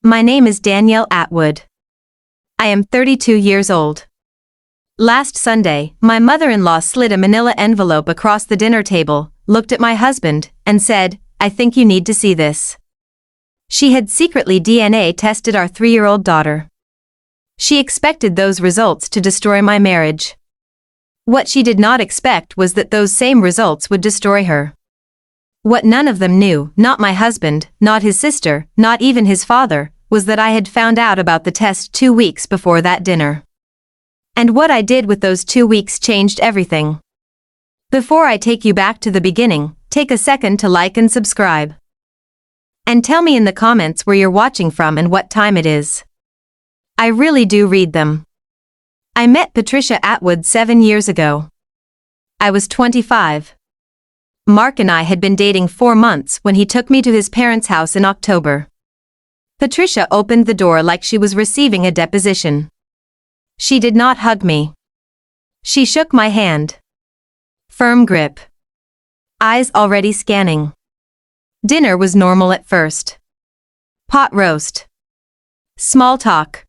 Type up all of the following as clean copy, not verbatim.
My name is Danielle Atwood. I am 32 years old. Last Sunday, my mother-in-law slid a manila envelope across the dinner table, looked at my husband, and said, "I think you need to see this." She had secretly DNA tested our 3-year-old daughter. She expected those results to destroy my marriage. What she did not expect was that those same results would destroy her. What none of them knew, not my husband, not his sister, not even his father, was that I had found out about the test 2 weeks before that dinner. And what I did with those 2 weeks changed everything. Before I take you back to the beginning, take a second to like and subscribe. And tell me in the comments where you're watching from and what time it is. I really do read them. I met Patricia Atwood 7 years ago. I was 25. Mark and I had been dating 4 months when he took me to his parents' house in October. Patricia opened the door like she was receiving a deposition. She did not hug me. She shook my hand. Firm grip. Eyes already scanning. Dinner was normal at first. Pot roast. Small talk.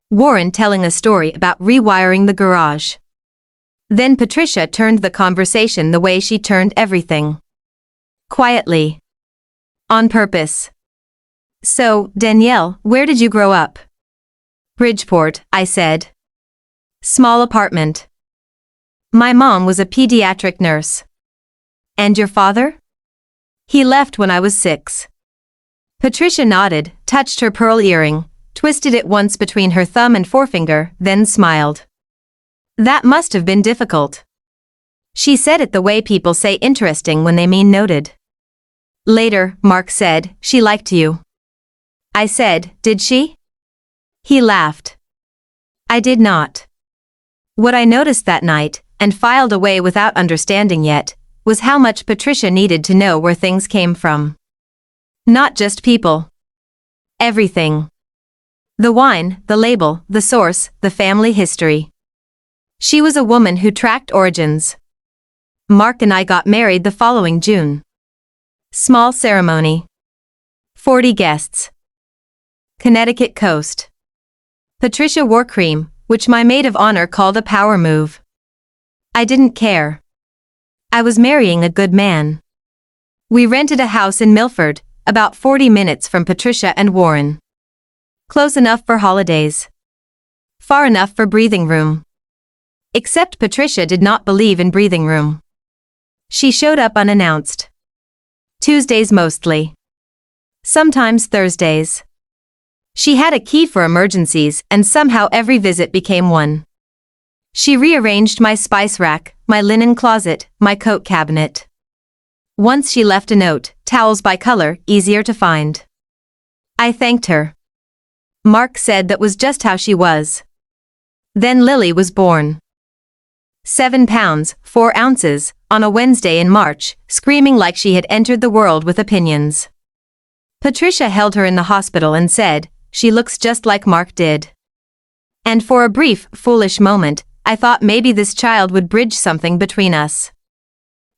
Warren telling a story about rewiring the garage. Then Patricia turned the conversation the way she turned everything. Quietly. On purpose. "So, Danielle, where did you grow up?" "Bridgeport," I said. "Small apartment." "My mom was a pediatric nurse." "And your father?" "He left when I was 6. Patricia nodded, touched her pearl earring, twisted it once between her thumb and forefinger, then smiled. "That must have been difficult." She said it the way people say interesting when they mean noted. Later, Mark said, "She liked you." I said, "Did she?" He laughed. I did not. What I noticed that night, and filed away without understanding yet, was how much Patricia needed to know where things came from. Not just people. Everything. The wine, the label, the source, the family history. She was a woman who tracked origins. Mark and I got married the following June. Small ceremony. 40 guests. Connecticut coast. Patricia wore cream, which my maid of honor called a power move. I didn't care. I was marrying a good man. We rented a house in Milford, about 40 minutes from Patricia and Warren. Close enough for holidays. Far enough for breathing room. Except Patricia did not believe in breathing room. She showed up unannounced. Tuesdays mostly. Sometimes Thursdays. She had a key for emergencies and somehow every visit became one. She rearranged my spice rack, my linen closet, my coat cabinet. Once she left a note, towels by color, easier to find. I thanked her. Mark said that was just how she was. Then Lily was born. 7 pounds, 4 ounces, on a Wednesday in March, screaming like she had entered the world with opinions. Patricia held her in the hospital and said, "She looks just like Mark did." And for a brief, foolish moment, I thought maybe this child would bridge something between us.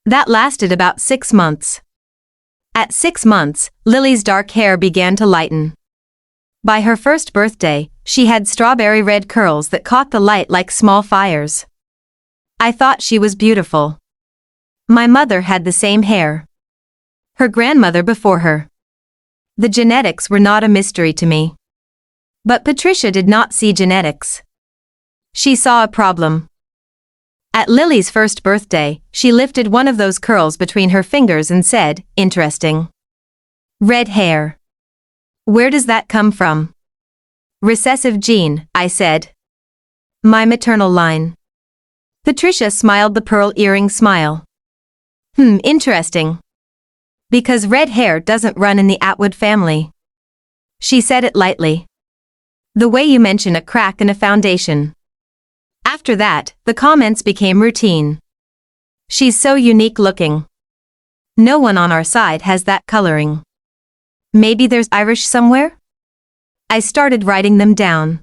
That lasted about 6 months. At 6 months, Lily's dark hair began to lighten. By her first birthday, she had strawberry red curls that caught the light like small fires. I thought she was beautiful. My mother had the same hair. Her grandmother before her. The genetics were not a mystery to me. But Patricia did not see genetics. She saw a problem. At Lily's first birthday, she lifted one of those curls between her fingers and said, "Interesting. Red hair. Where does that come from?" "Recessive gene," I said. "My maternal line." Patricia smiled the pearl earring smile. Interesting. Because red hair doesn't run in the Atwood family. She said it lightly. The way you mention a crack in a foundation. After that, the comments became routine. "She's so unique looking. No one on our side has that coloring. Maybe there's Irish somewhere?" I started writing them down.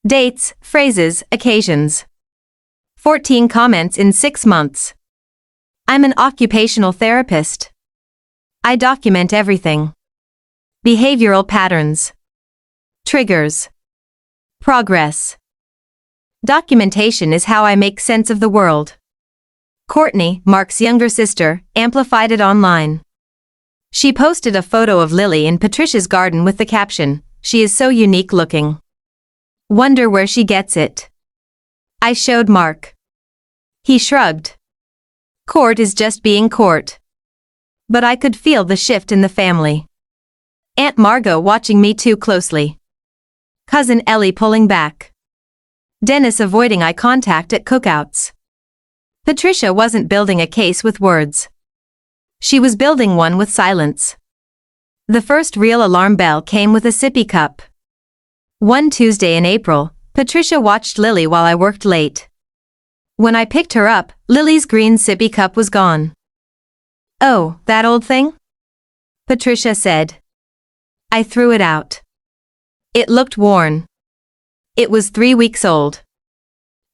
Dates, phrases, occasions. 14 comments in 6 months. I'm an occupational therapist. I document everything. Behavioral patterns. Triggers. Progress. Documentation is how I make sense of the world. Courtney, Mark's younger sister, amplified it online. She posted a photo of Lily in Patricia's garden with the caption, "She is so unique looking. Wonder where she gets it." I showed Mark. He shrugged. Court is just being court. But I could feel the shift in the family. Aunt Margot watching me too closely. Cousin Ellie pulling back. Dennis avoiding eye contact at cookouts. Patricia wasn't building a case with words. She was building one with silence. The first real alarm bell came with a sippy cup. One Tuesday in April, Patricia watched Lily while I worked late. When I picked her up, Lily's green sippy cup was gone. "Oh, that old thing?" Patricia said. I threw it out. It looked worn. It was 3 weeks old.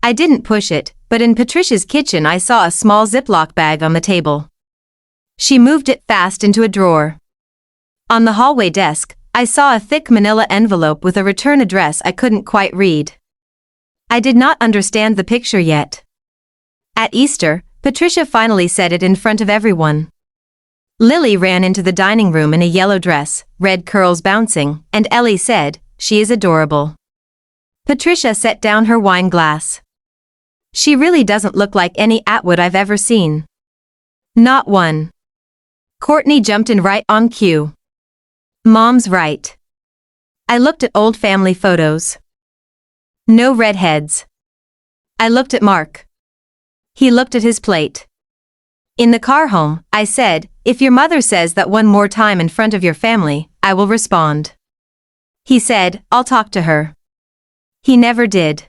I didn't push it, but in Patricia's kitchen I saw a small Ziploc bag on the table. She moved it fast into a drawer. On the hallway desk, I saw a thick manila envelope with a return address I couldn't quite read. I did not understand the picture yet. At Easter, Patricia finally said it in front of everyone. Lily ran into the dining room in a yellow dress, red curls bouncing, and Ellie said, "She is adorable." Patricia set down her wine glass. "She really doesn't look like any Atwood I've ever seen." Not one. Courtney jumped in right on cue. "Mom's right." I looked at old family photos. No redheads. I looked at Mark. He looked at his plate. In the car home, I said, "If your mother says that one more time in front of your family, I will respond." He said, "I'll talk to her." He never did.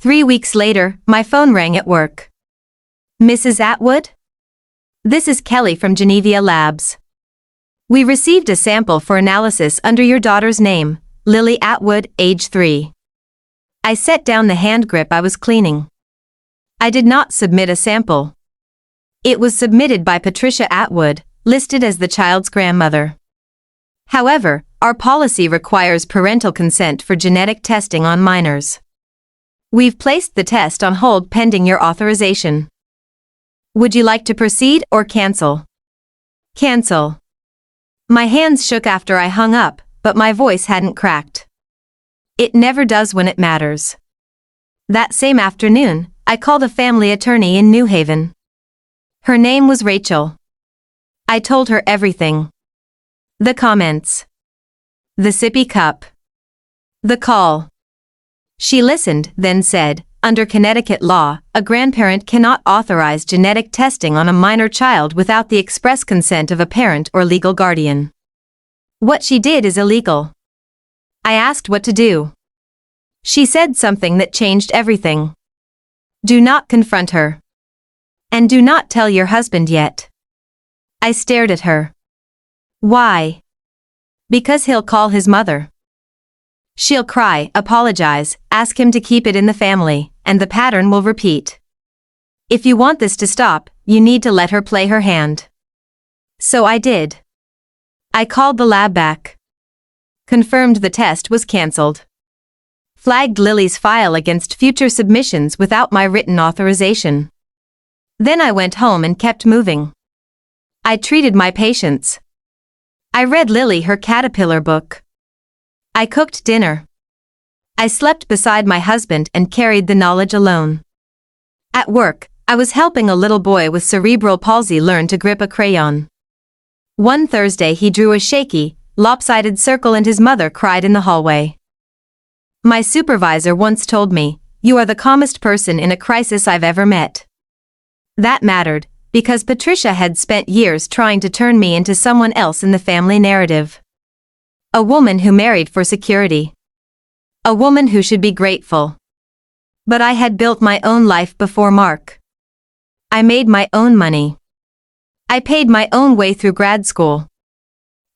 3 weeks later, my phone rang at work. "Mrs. Atwood? This is Kelly from Geneva Labs. We received a sample for analysis under your daughter's name, Lily Atwood, age 3. I set down the hand grip I was cleaning. I did not submit a sample. It was submitted by Patricia Atwood, listed as the child's grandmother. However, our policy requires parental consent for genetic testing on minors. We've placed the test on hold pending your authorization. Would you like to proceed or cancel?" "Cancel." My hands shook after I hung up, but my voice hadn't cracked. It never does when it matters. That same afternoon, I called a family attorney in New Haven. Her name was Rachel. I told her everything. The comments. The sippy cup. The call. She listened, then said, "Under Connecticut law, a grandparent cannot authorize genetic testing on a minor child without the express consent of a parent or legal guardian. What she did is illegal." I asked what to do. She said something that changed everything. "Do not confront her. And do not tell your husband yet." I stared at her. "Why?" "Because he'll call his mother. She'll cry, apologize, ask him to keep it in the family, and the pattern will repeat. If you want this to stop, you need to let her play her hand." So I did. I called the lab back. Confirmed the test was cancelled. Flagged Lily's file against future submissions without my written authorization. Then I went home and kept moving. I treated my patients. I read Lily her caterpillar book. I cooked dinner. I slept beside my husband and carried the knowledge alone. At work, I was helping a little boy with cerebral palsy learn to grip a crayon. One Thursday he drew a shaky, lopsided circle and his mother cried in the hallway. My supervisor once told me, "You are the calmest person in a crisis I've ever met." That mattered, because Patricia had spent years trying to turn me into someone else in the family narrative. A woman who married for security. A woman who should be grateful. But I had built my own life before Mark. I made my own money. I paid my own way through grad school.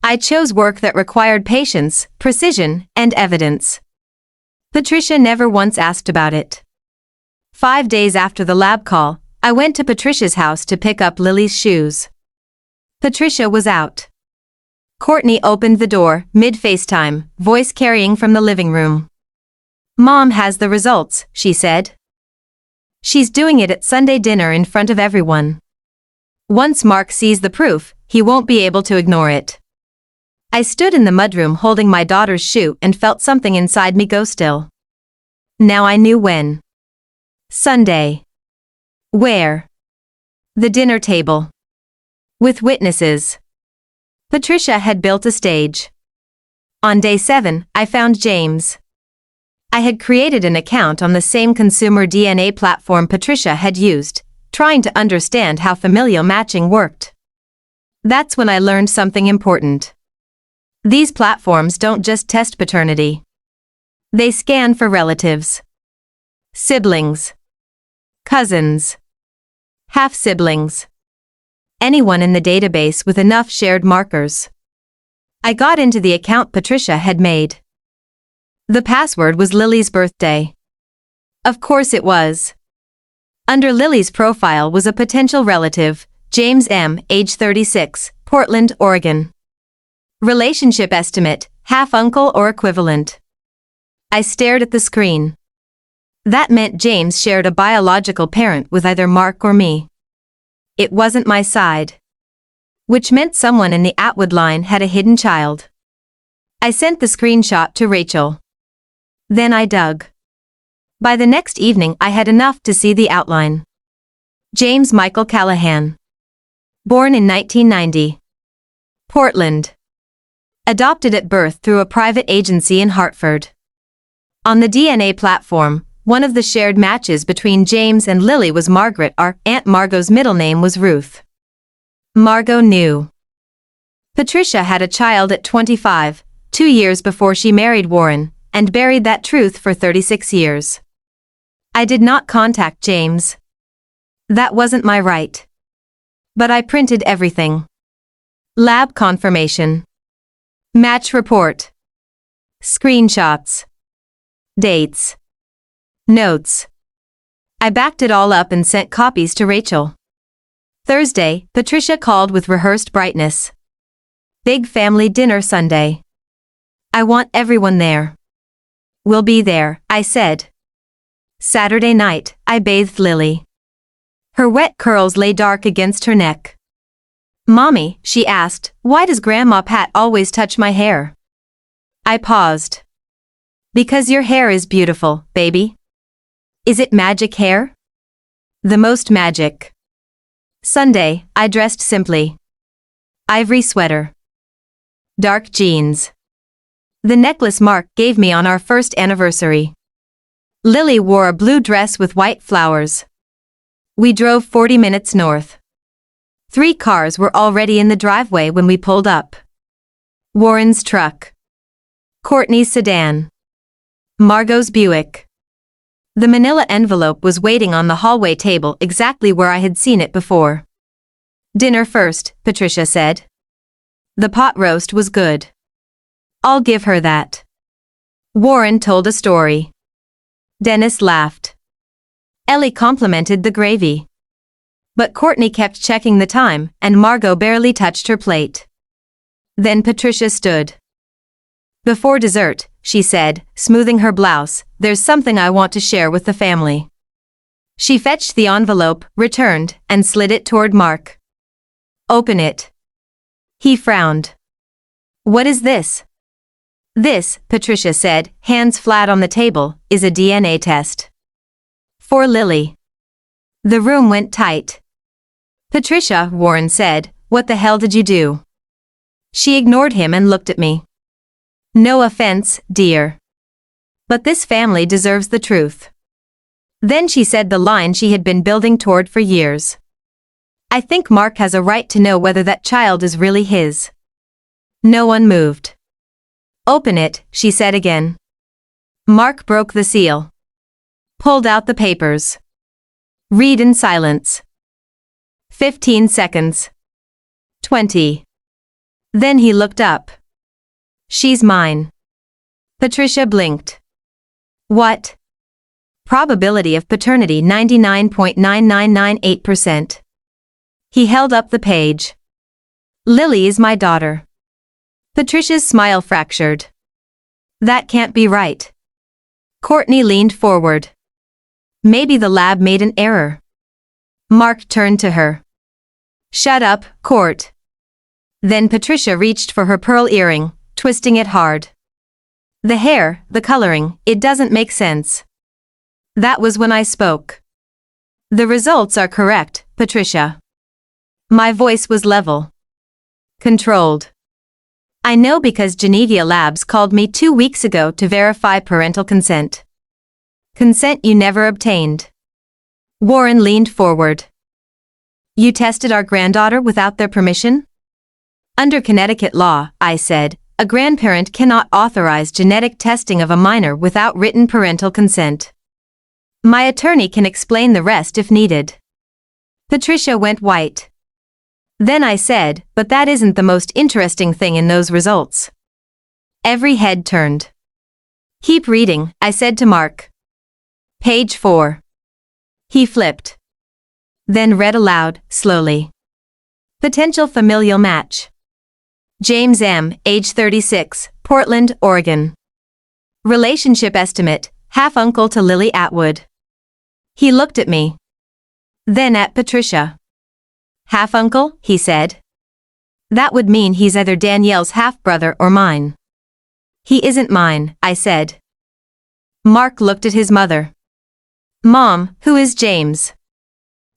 I chose work that required patience, precision, and evidence. Patricia never once asked about it. 5 days after the lab call, I went to Patricia's house to pick up Lily's shoes. Patricia was out. Courtney opened the door, mid-FaceTime, voice carrying from the living room. "Mom has the results," she said. "She's doing it at Sunday dinner in front of everyone. Once Mark sees the proof, he won't be able to ignore it." I stood in the mudroom holding my daughter's shoe and felt something inside me go still. Now I knew when. Sunday. Where? The dinner table. With witnesses. Patricia had built a stage. On day 7, I found James. I had created an account on the same consumer DNA platform Patricia had used, trying to understand how familial matching worked. That's when I learned something important. These platforms don't just test paternity. They scan for relatives. Siblings. Cousins. Half-siblings. Anyone in the database with enough shared markers. I got into the account Patricia had made. The password was Lily's birthday. Of course it was. Under Lily's profile was a potential relative, James M., age 36, Portland, Oregon. Relationship estimate, half-uncle or equivalent. I stared at the screen. That meant James shared a biological parent with either Mark or me. It wasn't my side. Which meant someone in the Atwood line had a hidden child. I sent the screenshot to Rachel. Then I dug. By the next evening I had enough to see the outline. James Michael Callahan. Born in 1990. Portland. Adopted at birth through a private agency in Hartford. On the DNA platform, one of the shared matches between James and Lily was Margaret. Our Aunt Margot's middle name was Ruth. Margot knew. Patricia had a child at 25, 2 years before she married Warren, and buried that truth for 36 years. I did not contact James. That wasn't my right. But I printed everything. Lab confirmation. Match report. Screenshots. Dates. Notes. I backed it all up and sent copies to Rachel. Thursday, Patricia called with rehearsed brightness. "Big family dinner Sunday. I want everyone there." "We'll be there," I said. Saturday night, I bathed Lily. Her wet curls lay dark against her neck. "Mommy," she asked, "why does Grandma Pat always touch my hair?" I paused. "Because your hair is beautiful, baby." "Is it magic hair?" "The most magic." Sunday, I dressed simply. Ivory sweater. Dark jeans. The necklace Mark gave me on our first anniversary. Lily wore a blue dress with white flowers. We drove 40 minutes north. 3 cars were already in the driveway when we pulled up. Warren's truck. Courtney's sedan. Margot's Buick. The manila envelope was waiting on the hallway table exactly where I had seen it before. "Dinner first," Patricia said. "The pot roast was good. I'll give her that." Warren told a story. Dennis laughed. Ellie complimented the gravy. But Courtney kept checking the time, and Margot barely touched her plate. Then Patricia stood. "Before dessert," she said, smoothing her blouse, "there's something I want to share with the family." She fetched the envelope, returned, and slid it toward Mark. "Open it." He frowned. "What is this?" "This," Patricia said, hands flat on the table, "is a DNA test. For Lily." The room went tight. "Patricia," Warren said, "what the hell did you do?" She ignored him and looked at me. "No offense, dear. But this family deserves the truth." Then she said the line she had been building toward for years. "I think Mark has a right to know whether that child is really his." No one moved. "Open it," she said again. Mark broke the seal. Pulled out the papers. "Read in silence." 15 seconds. 20. Then he looked up. "She's mine." Patricia blinked. "What?" "Probability of paternity 99.9998%. He held up the page. "Lily is my daughter." Patricia's smile fractured. That can't be right. Courtney leaned forward. Maybe the lab made an error. Mark turned to her. Shut up, Court. Then Patricia reached for her pearl earring, twisting it hard. The hair, the coloring, it doesn't make sense. That was when I spoke. The results are correct, Patricia. My voice was level. Controlled. I know because Geneva Labs called me 2 weeks ago to verify parental consent. Consent you never obtained. Warren leaned forward. You tested our granddaughter without their permission? Under Connecticut law, I said, a grandparent cannot authorize genetic testing of a minor without written parental consent. My attorney can explain the rest if needed. Patricia went white. Then I said, but that isn't the most interesting thing in those results. Every head turned. Keep reading, I said to Mark. Page 4. He flipped. Then read aloud, slowly. Potential familial match. James M., age 36, Portland, Oregon. Relationship estimate, half-uncle to Lily Atwood. He looked at me. Then at Patricia. Half-uncle, he said. That would mean he's either Danielle's half-brother or mine. He isn't mine, I said. Mark looked at his mother. Mom, who is James?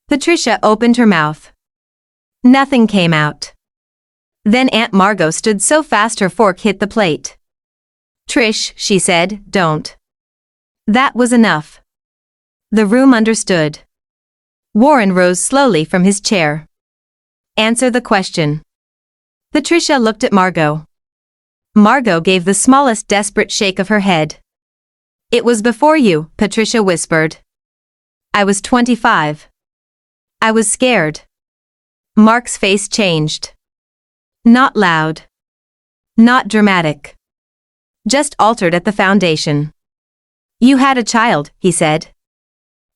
Patricia opened her mouth. Nothing came out. Then Aunt Margot stood so fast her fork hit the plate. Trish, she said, don't. That was enough. The room understood. Warren rose slowly from his chair. Answer the question. Patricia looked at Margot. Margot gave the smallest desperate shake of her head. It was before you, Patricia whispered. I was 25. I was scared. Mark's face changed. Not loud. Not dramatic. Just altered at the foundation. You had a child, he said.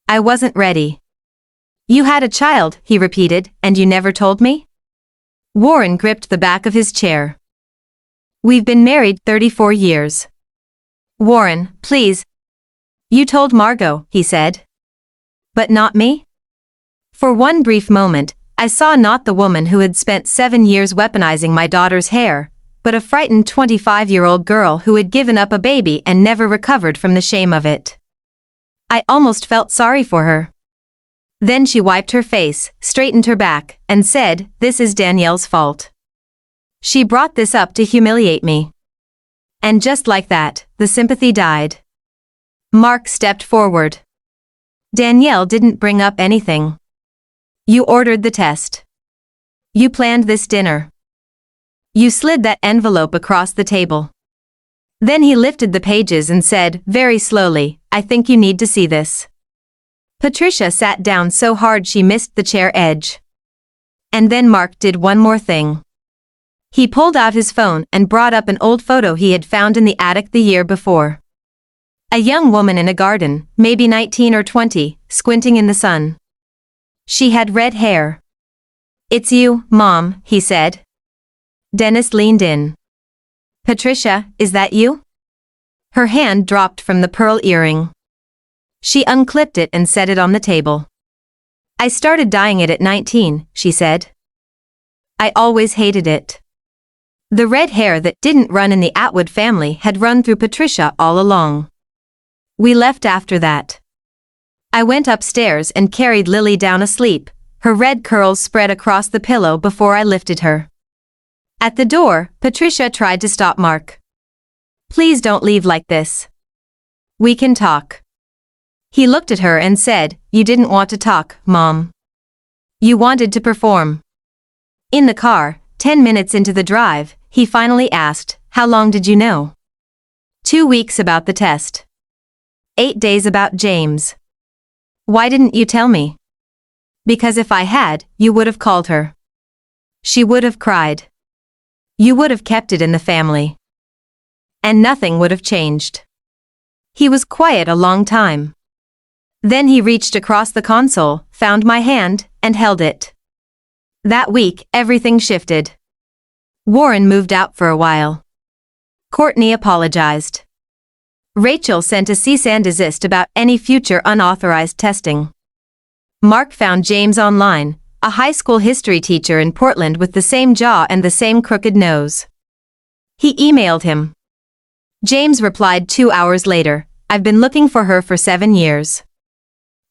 I wasn't ready. You had a child, he repeated, and you never told me? Warren gripped the back of his chair. We've been married 34 years. Warren, please. You told Margot, he said. But not me? For one brief moment, I saw not the woman who had spent 7 years weaponizing my daughter's hair, but a frightened 25-year-old girl who had given up a baby and never recovered from the shame of it. I almost felt sorry for her. Then she wiped her face, straightened her back, and said, this is Danielle's fault. She brought this up to humiliate me. And just like that, the sympathy died. Mark stepped forward. Danielle didn't bring up anything. You ordered the test. You planned this dinner. You slid that envelope across the table. Then he lifted the pages and said, very slowly, I think you need to see this. Patricia sat down so hard she missed the chair edge. And then Mark did one more thing. He pulled out his phone and brought up an old photo he had found in the attic the year before. A young woman in a garden, maybe 19 or 20, squinting in the sun. She had red hair. It's you, Mom, he said. Dennis leaned in. Patricia, is that you? Her hand dropped from the pearl earring. She unclipped it and set it on the table. I started dyeing it at 19, she said. I always hated it. The red hair that didn't run in the Atwood family had run through Patricia all along. We left after that. I went upstairs and carried Lily down asleep, her red curls spread across the pillow before I lifted her. At the door, Patricia tried to stop Mark. Please don't leave like this. We can talk. He looked at her and said, you didn't want to talk, Mom. You wanted to perform. In the car, 10 minutes into the drive, he finally asked, how long did you know? 2 weeks about the test. 8 days about James. Why didn't you tell me? Because if I had, you would have called her. She would have cried. You would have kept it in the family. And nothing would have changed. He was quiet a long time. Then he reached across the console, found my hand, and held it. That week, everything shifted. Warren moved out for a while. Courtney apologized. Rachel sent a cease and desist about any future unauthorized testing. Mark found James online, a high school history teacher in Portland with the same jaw and the same crooked nose. He emailed him. James replied 2 hours later, "I've been looking for her for 7 years.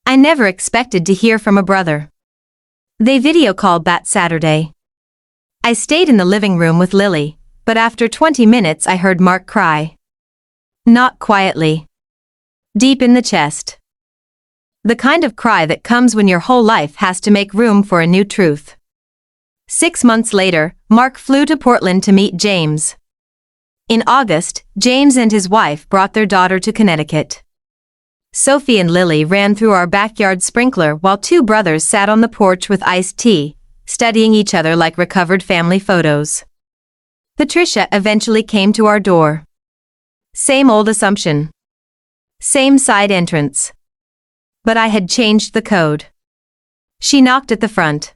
I never expected to hear from a brother." They video called that Saturday. I stayed in the living room with Lily, but after 20 minutes I heard Mark cry. Not quietly. Deep in the chest. The kind of cry that comes when your whole life has to make room for a new truth. 6 months later, Mark flew to Portland to meet James. In August, James and his wife brought their daughter to Connecticut. Sophie and Lily ran through our backyard sprinkler while 2 brothers sat on the porch with iced tea, studying each other like recovered family photos. Patricia eventually came to our door. Same old assumption. Same side entrance. But I had changed the code. She knocked at the front.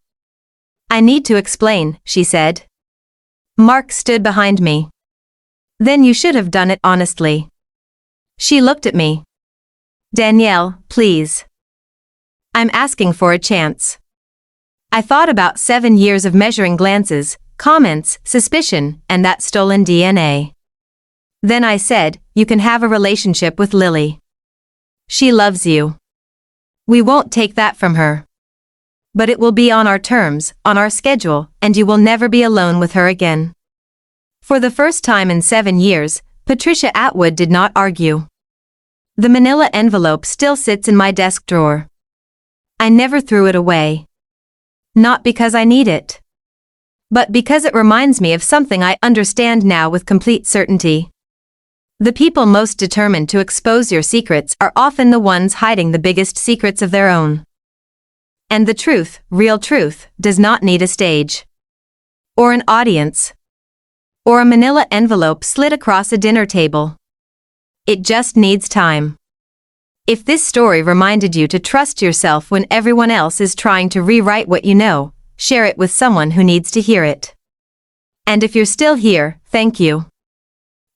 "I need to explain," she said. Mark stood behind me. "Then you should have done it honestly." She looked at me. "Danielle, please. I'm asking for a chance." I thought about 7 years of measuring glances, comments, suspicion, and that stolen DNA. Then I said, "You can have a relationship with Lily. She loves you. We won't take that from her. But it will be on our terms, on our schedule, and you will never be alone with her again." For the first time in 7 years, Patricia Atwood did not argue. The manila envelope still sits in my desk drawer. I never threw it away. Not because I need it, but because it reminds me of something I understand now with complete certainty. The people most determined to expose your secrets are often the ones hiding the biggest secrets of their own. And the truth, real truth, does not need a stage. Or an audience. Or a manila envelope slid across a dinner table. It just needs time. If this story reminded you to trust yourself when everyone else is trying to rewrite what you know, share it with someone who needs to hear it. And if you're still here, thank you.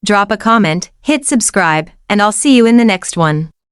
Drop a comment, hit subscribe, and I'll see you in the next one.